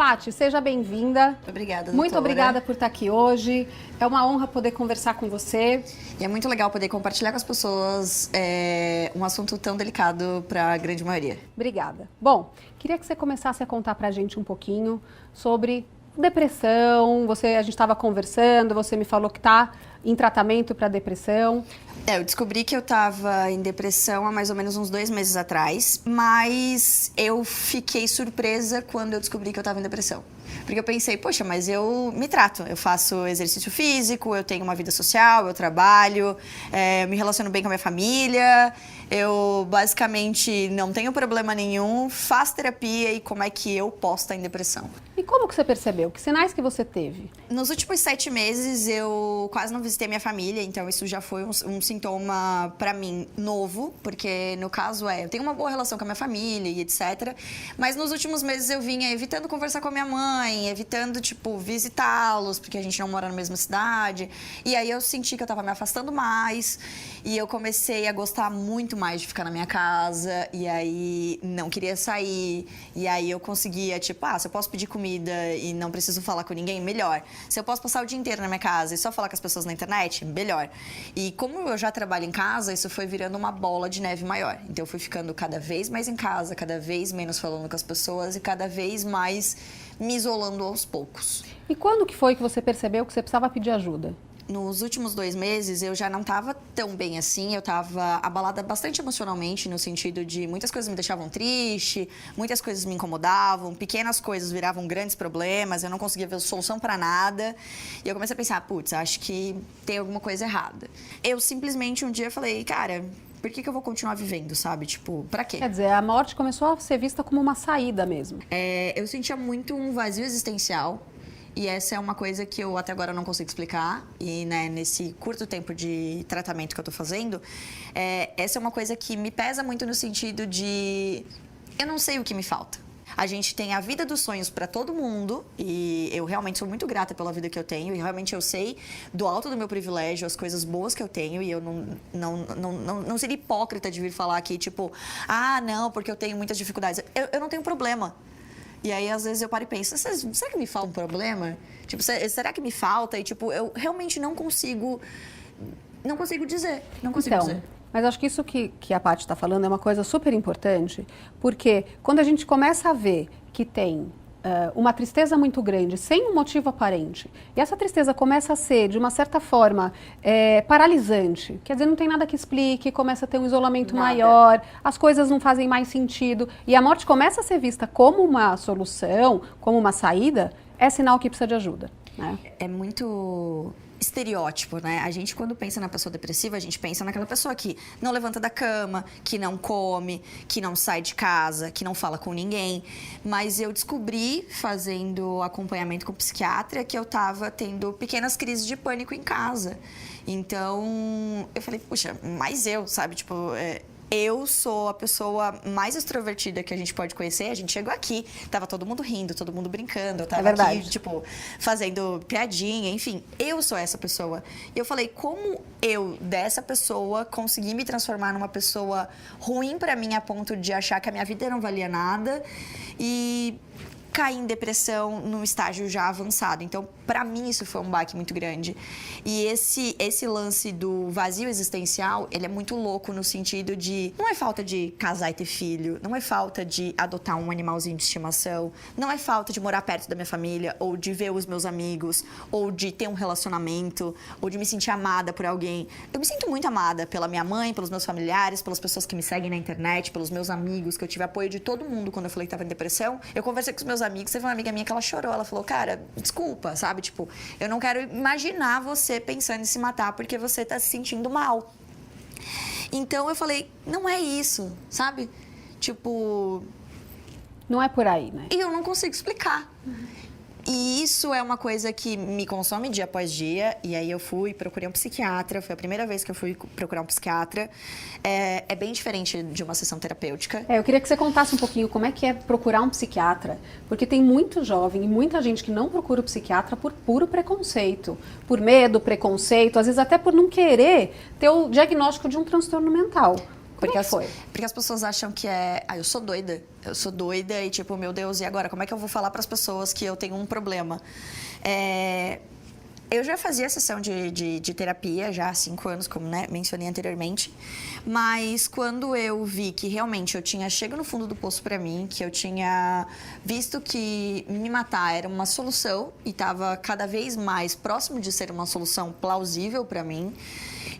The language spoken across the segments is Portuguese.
Paty, seja bem-vinda. Obrigada, doutora. Muito obrigada por estar aqui hoje. É uma honra poder conversar com você. E é muito legal poder compartilhar com as pessoas um assunto tão delicado para a grande maioria. Obrigada. Bom, queria que você começasse a contar pra gente um pouquinho sobre depressão. A gente estava conversando, você me falou que está em tratamento para depressão. Eu descobri que eu estava em depressão há mais ou menos uns 2 meses atrás, mas eu fiquei surpresa quando eu descobri que eu estava em depressão. Porque eu pensei, poxa, mas eu me trato, eu faço exercício físico, eu tenho uma vida social, eu trabalho, me relaciono bem com a minha família, eu basicamente não tenho problema nenhum, faço terapia e como é que eu posso estar em depressão? E como que você percebeu? Que sinais que você teve? Nos últimos 7 meses eu quase não visitei minha família, então isso já foi um sintoma pra mim novo, porque no caso eu tenho uma boa relação com a minha família e etc. Mas nos últimos meses eu vinha evitando conversar com a minha mãe, evitando, visitá-los, porque a gente não mora na mesma cidade. E aí eu senti que eu tava me afastando mais e eu comecei a gostar muito mais de ficar na minha casa e aí não queria sair. E aí eu conseguia, se eu posso pedir comida e não preciso falar com ninguém, melhor. Se eu posso passar o dia inteiro na minha casa e só falar com as pessoas na internet, melhor. E como eu já trabalho em casa, isso foi virando uma bola de neve maior. Então eu fui ficando cada vez mais em casa, cada vez menos falando com as pessoas e cada vez mais me isolando aos poucos. E quando que foi que você percebeu que você precisava pedir ajuda? Nos últimos 2 meses, eu já não estava tão bem assim, eu estava abalada bastante emocionalmente, no sentido de muitas coisas me deixavam triste, muitas coisas me incomodavam, pequenas coisas viravam grandes problemas, eu não conseguia ver solução para nada. E eu comecei a pensar, putz, acho que tem alguma coisa errada. Eu simplesmente um dia falei, cara, por que eu vou continuar vivendo, sabe? Pra quê? Quer dizer, a morte começou a ser vista como uma saída mesmo. Eu sentia muito um vazio existencial. E essa é uma coisa que eu até agora não consigo explicar. E, nesse curto tempo de tratamento que eu tô fazendo, essa é uma coisa que me pesa muito no sentido de... eu não sei o que me falta. A gente tem a vida dos sonhos para todo mundo e eu realmente sou muito grata pela vida que eu tenho e realmente eu sei do alto do meu privilégio as coisas boas que eu tenho e eu não seria hipócrita de vir falar aqui, não, porque eu tenho muitas dificuldades. Eu não tenho problema. E aí, às vezes, eu paro e penso, será que me falta um problema? Será que me falta? E, eu realmente não consigo dizer. Não consigo dizer. Mas acho que isso que a Paty está falando é uma coisa super importante, porque quando a gente começa a ver que tem uma tristeza muito grande, sem um motivo aparente, e essa tristeza começa a ser, de uma certa forma, paralisante, quer dizer, não tem nada que explique, começa a ter um isolamento maior, as coisas não fazem mais sentido, e a morte começa a ser vista como uma solução, como uma saída, é sinal que precisa de ajuda, né? É muito estereótipo, né? A gente, quando pensa na pessoa depressiva, a gente pensa naquela pessoa que não levanta da cama, que não come, que não sai de casa, que não fala com ninguém. Mas eu descobri, fazendo acompanhamento com psiquiatra, que eu tava tendo pequenas crises de pânico em casa. Então, eu falei, puxa, mas eu, sabe? Eu sou a pessoa mais extrovertida que a gente pode conhecer. A gente chegou aqui, tava todo mundo rindo, todo mundo brincando. Eu tava aqui, fazendo piadinha, enfim. Eu sou essa pessoa. E eu falei, como eu, dessa pessoa, consegui me transformar numa pessoa ruim pra mim a ponto de achar que a minha vida não valia nada e caí em depressão num estágio já avançado. Então, pra mim, isso foi um baque muito grande. E esse lance do vazio existencial, ele é muito louco no sentido de... não é falta de casar e ter filho, não é falta de adotar um animalzinho de estimação, não é falta de morar perto da minha família, ou de ver os meus amigos, ou de ter um relacionamento, ou de me sentir amada por alguém. Eu me sinto muito amada pela minha mãe, pelos meus familiares, pelas pessoas que me seguem na internet, pelos meus amigos, que eu tive apoio de todo mundo quando eu falei que tava em depressão. Eu conversei com os meus amigos, teve uma amiga minha que ela chorou, ela falou, cara, desculpa, sabe? Eu não quero imaginar você pensando em se matar porque você tá se sentindo mal. Então eu falei, não é isso, sabe? Não é por aí, né? E eu não consigo explicar. E isso é uma coisa que me consome dia após dia. E aí eu procurei um psiquiatra. Foi a primeira vez que eu fui procurar um psiquiatra. É bem diferente de uma sessão terapêutica. Eu queria que você contasse um pouquinho como é que é procurar um psiquiatra. Porque tem muito jovem e muita gente que não procura o psiquiatra por puro preconceito. Por medo, preconceito, às vezes até por não querer ter o diagnóstico de um transtorno mental. Como é que foi? Porque as pessoas acham que é... eu sou doida. Eu sou doida e tipo, meu Deus, e agora? Como é que eu vou falar para as pessoas que eu tenho um problema? Eu já fazia sessão de terapia já há 5 anos, como né, mencionei anteriormente. Mas quando eu vi que realmente eu tinha chegado no fundo do poço para mim, que eu tinha visto que me matar era uma solução e estava cada vez mais próximo de ser uma solução plausível para mim,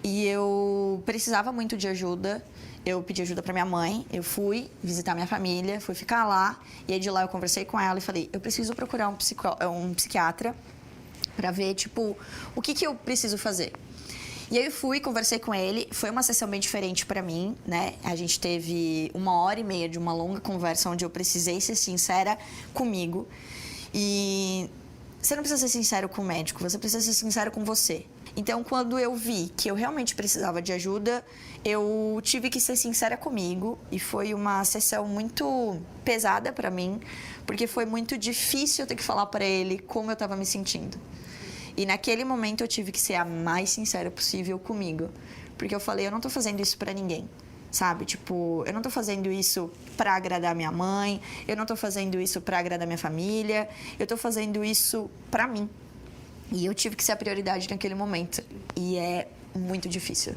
e eu precisava muito de ajuda, eu pedi ajuda para minha mãe, eu fui visitar minha família, fui ficar lá, e aí de lá eu conversei com ela e falei, eu preciso procurar um psiquiatra para ver, tipo, o que eu preciso fazer. E aí eu fui, conversei com ele, foi uma sessão bem diferente para mim, né? A gente teve 1h30 de uma longa conversa onde eu precisei ser sincera comigo. E você não precisa ser sincero com o médico, você precisa ser sincero com você. Então, quando eu vi que eu realmente precisava de ajuda, eu tive que ser sincera comigo e foi uma sessão muito pesada para mim, porque foi muito difícil eu ter que falar para ele como eu estava me sentindo. E naquele momento eu tive que ser a mais sincera possível comigo. Porque eu falei, eu não tô fazendo isso pra ninguém, sabe? Tipo, eu não tô fazendo isso pra agradar minha mãe, eu não tô fazendo isso pra agradar minha família, eu tô fazendo isso pra mim. E eu tive que ser a prioridade naquele momento. E é muito difícil.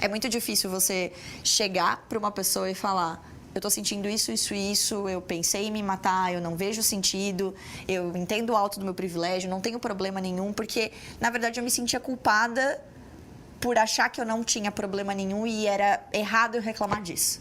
É muito difícil você chegar pra uma pessoa e falar... eu tô sentindo isso, isso e isso, eu pensei em me matar, eu não vejo sentido, eu entendo o alto do meu privilégio, não tenho problema nenhum, porque, na verdade, eu me sentia culpada por achar que eu não tinha problema nenhum e era errado eu reclamar disso.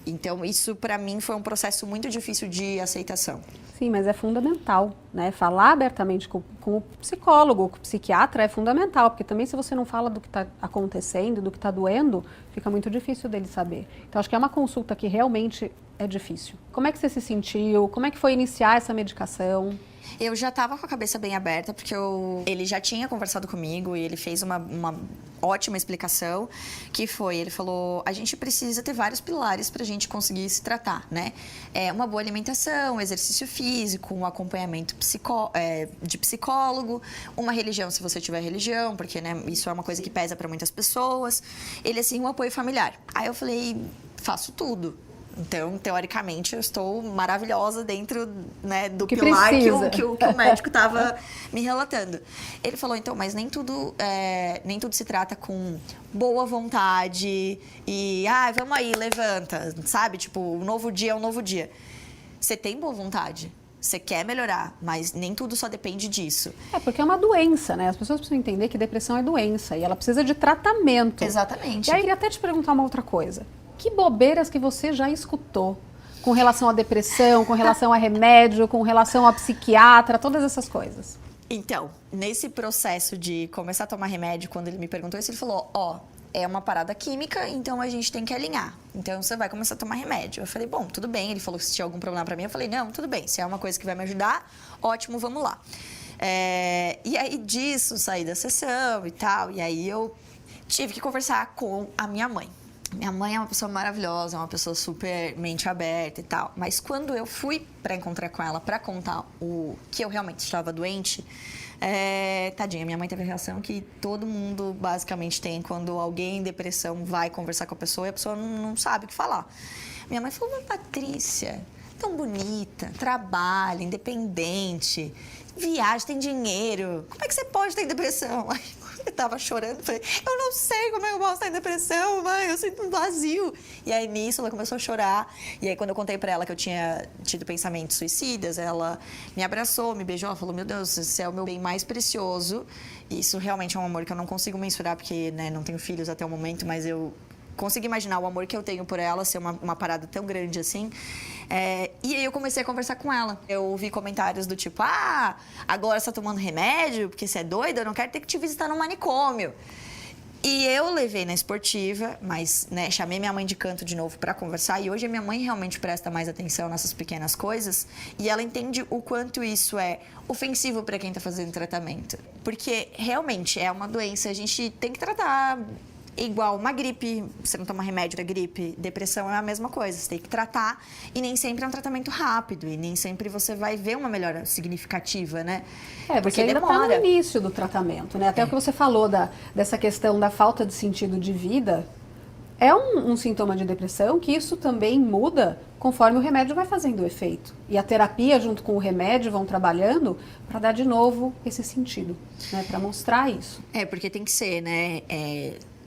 Então, isso, pra mim, foi um processo muito difícil de aceitação. Sim, mas é fundamental, né? Falar abertamente com o psicólogo, com o psiquiatra é fundamental, porque também se você não fala do que está acontecendo, do que está doendo, fica muito difícil dele saber. Então, acho que é uma consulta que realmente é difícil. Como é que você se sentiu? Como é que foi iniciar essa medicação? Eu já estava com a cabeça bem aberta, porque ele já tinha conversado comigo e ele fez uma ótima explicação, que foi, ele falou, a gente precisa ter vários pilares para a gente conseguir se tratar, né? Uma boa alimentação, exercício físico, um acompanhamento de psicólogo, uma religião, se você tiver religião, porque né, isso é uma coisa que pesa para muitas pessoas. Ele, assim, um apoio familiar. Aí eu falei, faço tudo. Então, teoricamente, eu estou maravilhosa dentro né, do pilar que o médico estava me relatando. Ele falou, então, mas nem tudo se trata com boa vontade e, vamos aí, levanta, sabe? Tipo, um novo dia é um novo dia. Você tem boa vontade, você quer melhorar, mas nem tudo só depende disso. Porque é uma doença, né? As pessoas precisam entender que depressão é doença e ela precisa de tratamento. Exatamente. E aí, eu queria até te perguntar uma outra coisa. Que bobeiras que você já escutou com relação à depressão, com relação a remédio, com relação a psiquiatra, todas essas coisas? Então, nesse processo de começar a tomar remédio, quando ele me perguntou isso, ele falou, é uma parada química, então a gente tem que alinhar. Então, você vai começar a tomar remédio. Eu falei, bom, tudo bem. Ele falou que se tinha algum problema pra mim, eu falei, não, tudo bem. Se é uma coisa que vai me ajudar, ótimo, vamos lá. E aí, disso, saí da sessão e tal, e aí eu tive que conversar com a minha mãe. Minha mãe é uma pessoa maravilhosa, é uma pessoa super mente aberta e tal. Mas quando eu fui para encontrar com ela para contar o que eu realmente estava doente, tadinha, minha mãe teve a reação que todo mundo basicamente tem quando alguém em depressão vai conversar com a pessoa e a pessoa não sabe o que falar. Minha mãe falou, mas Patrícia, tão bonita, trabalha, independente, viaja, tem dinheiro, como é que você pode ter depressão? Eu tava chorando, falei, eu não sei como é que eu posso estar em depressão, mãe, eu sinto um vazio. E aí, nisso, ela começou a chorar. E aí, quando eu contei pra ela que eu tinha tido pensamentos suicidas, ela me abraçou, me beijou, ela falou, meu Deus, você é o meu bem mais precioso. E isso realmente é um amor que eu não consigo mensurar, porque né, não tenho filhos até o momento, mas eu consigo imaginar o amor que eu tenho por ela ser uma parada tão grande assim. E aí eu comecei a conversar com ela. Eu ouvi comentários do tipo, agora você tá tomando remédio porque você é doida, eu não quero ter que te visitar no manicômio. E eu levei na esportiva, mas né, chamei minha mãe de canto de novo pra conversar. E hoje a minha mãe realmente presta mais atenção nessas pequenas coisas. E ela entende o quanto isso é ofensivo pra quem tá fazendo tratamento. Porque realmente é uma doença, a gente tem que tratar... Igual uma gripe, você não toma remédio da gripe, depressão é a mesma coisa, você tem que tratar e nem sempre é um tratamento rápido e nem sempre você vai ver uma melhora significativa, né? Porque ainda está no início do tratamento, né? Até o que você falou dessa questão da falta de sentido de vida, é um sintoma de depressão que isso também muda conforme o remédio vai fazendo o efeito. E a terapia junto com o remédio vão trabalhando para dar de novo esse sentido, né? Para mostrar isso. Porque tem que ser, né?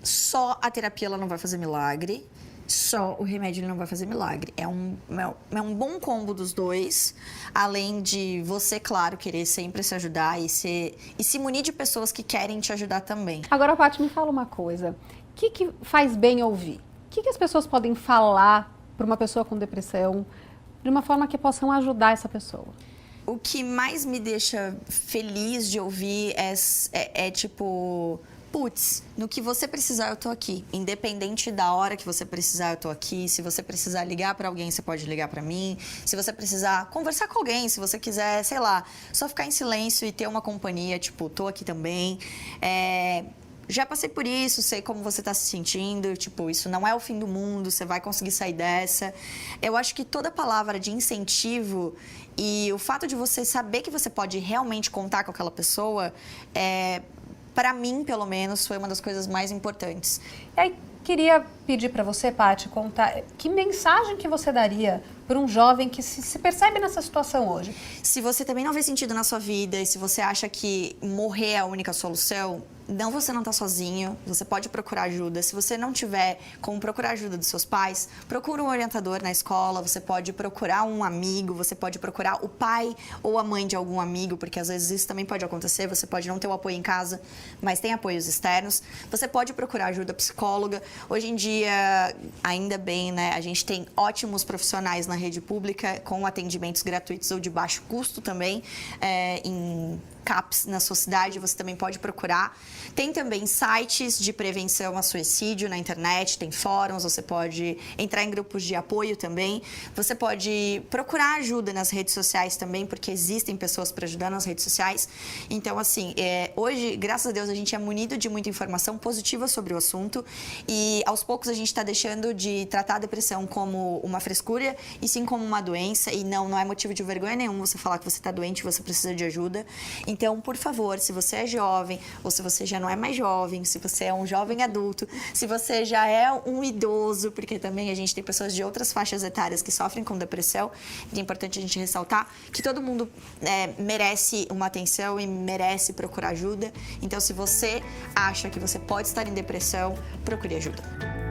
Só a terapia ela não vai fazer milagre. Só o remédio ele não vai fazer milagre. É um bom combo dos dois, além de você, claro, querer sempre se ajudar e se munir de pessoas que querem te ajudar também. Agora, Paty, me fala uma coisa. O que faz bem ouvir? O que as pessoas podem falar para uma pessoa com depressão de uma forma que possam ajudar essa pessoa? O que mais me deixa feliz de ouvir é tipo... Putz, no que você precisar, eu tô aqui. Independente da hora que você precisar, eu tô aqui. Se você precisar ligar pra alguém, você pode ligar pra mim. Se você precisar conversar com alguém, se você quiser, sei lá, só ficar em silêncio e ter uma companhia, tipo, tô aqui também. Já passei por isso, sei como você tá se sentindo, tipo, isso não é o fim do mundo, você vai conseguir sair dessa. Eu acho que toda palavra de incentivo e o fato de você saber que você pode realmente contar com aquela pessoa para mim, pelo menos, foi uma das coisas mais importantes. E aí, queria pedir para você, Paty, contar que mensagem que você daria para um jovem que se percebe nessa situação hoje? Se você também não vê sentido na sua vida e se você acha que morrer é a única solução, você não está sozinho, você pode procurar ajuda. Se você não tiver como procurar ajuda dos seus pais, procura um orientador na escola, você pode procurar um amigo, você pode procurar o pai ou a mãe de algum amigo, porque às vezes isso também pode acontecer, você pode não ter o apoio em casa, mas tem apoios externos. Você pode procurar ajuda psicóloga. Hoje em dia, ainda bem, né, a gente tem ótimos profissionais na rede pública com atendimentos gratuitos ou de baixo custo também, em CAPs na sua cidade, você também pode procurar. Tem também sites de prevenção a suicídio na internet, tem fóruns, você pode entrar em grupos de apoio também. Você pode procurar ajuda nas redes sociais também, porque existem pessoas para ajudar nas redes sociais. Então, assim, hoje, graças a Deus, a gente é munido de muita informação positiva sobre o assunto e, aos poucos, a gente está deixando de tratar a depressão como uma frescura e sim como uma doença. E não é motivo de vergonha nenhum você falar que você está doente e você precisa de ajuda. Então, por favor, se você é jovem ou se você já não é mais jovem, se você é um jovem adulto, se você já é um idoso, porque também a gente tem pessoas de outras faixas etárias que sofrem com depressão, e é importante a gente ressaltar que todo mundo merece uma atenção e merece procurar ajuda. Então, se você acha que você pode estar em depressão, procure ajuda.